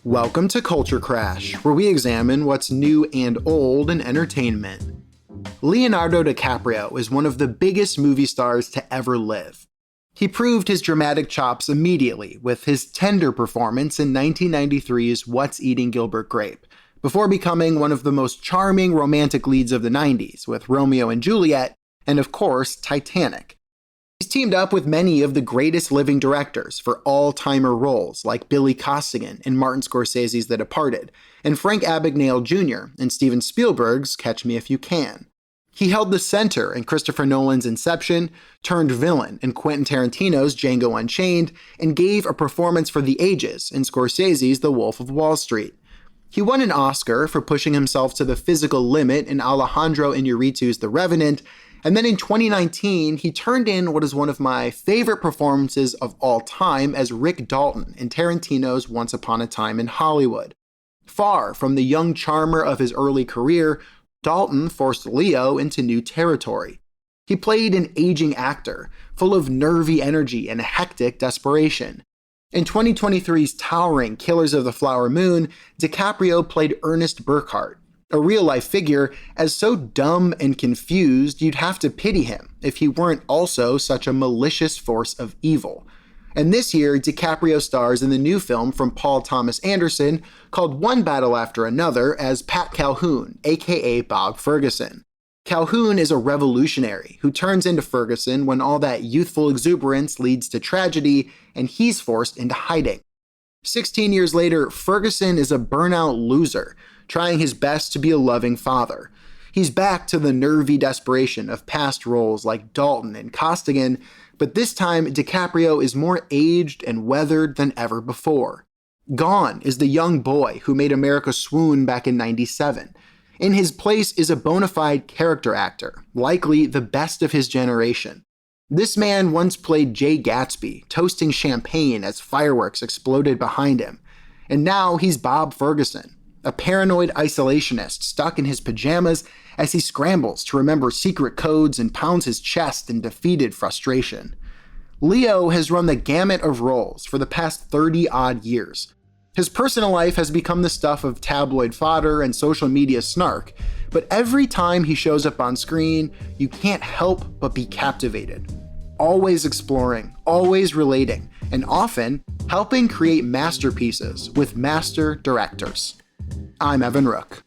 Welcome to Culture Crash, where we examine what's new and old in entertainment. Leonardo DiCaprio is one of the biggest movie stars to ever live. He proved his dramatic chops immediately with his tender performance in 1993's What's Eating Gilbert Grape, before becoming one of the most charming romantic leads of the 90s with Romeo and Juliet, and of course, Titanic. He's teamed up with many of the greatest living directors for all-timer roles like Billy Costigan in Martin Scorsese's The Departed, and Frank Abagnale Jr. in Steven Spielberg's Catch Me If You Can. He held the center in Christopher Nolan's Inception, turned villain in Quentin Tarantino's Django Unchained, and gave a performance for the ages in Scorsese's The Wolf of Wall Street. He won an Oscar for pushing himself to the physical limit in Alejandro Iñárritu's The Revenant, and then in 2019, he turned in what is one of my favorite performances of all time as Rick Dalton in Tarantino's Once Upon a Time in Hollywood. Far from the young charmer of his early career, Dalton forced Leo into new territory. He played an aging actor, full of nervy energy and hectic desperation. In 2023's towering Killers of the Flower Moon, DiCaprio played Ernest Burkhart, a real-life figure as so dumb and confused you'd have to pity him if he weren't also such a malicious force of evil. And this year, DiCaprio stars in the new film from Paul Thomas Anderson called One Battle After Another as Pat Calhoun, aka Bob Ferguson. Calhoun is a revolutionary who turns into Ferguson when all that youthful exuberance leads to tragedy and he's forced into hiding. 16 years later, Ferguson is a burnout loser, trying his best to be a loving father. He's back to the nervy desperation of past roles like Dalton and Costigan, but this time DiCaprio is more aged and weathered than ever before. Gone is the young boy who made America swoon back in '97. In his place is a bona fide character actor, likely the best of his generation. This man once played Jay Gatsby, toasting champagne as fireworks exploded behind him. And now he's Bob Ferguson, a paranoid isolationist stuck in his pajamas as he scrambles to remember secret codes and pounds his chest in defeated frustration. Leo has run the gamut of roles for the past 30-odd years. His personal life has become the stuff of tabloid fodder and social media snark, but every time he shows up on screen, you can't help but be captivated. Always exploring, always relating, and often helping create masterpieces with master directors. I'm Evan Rook.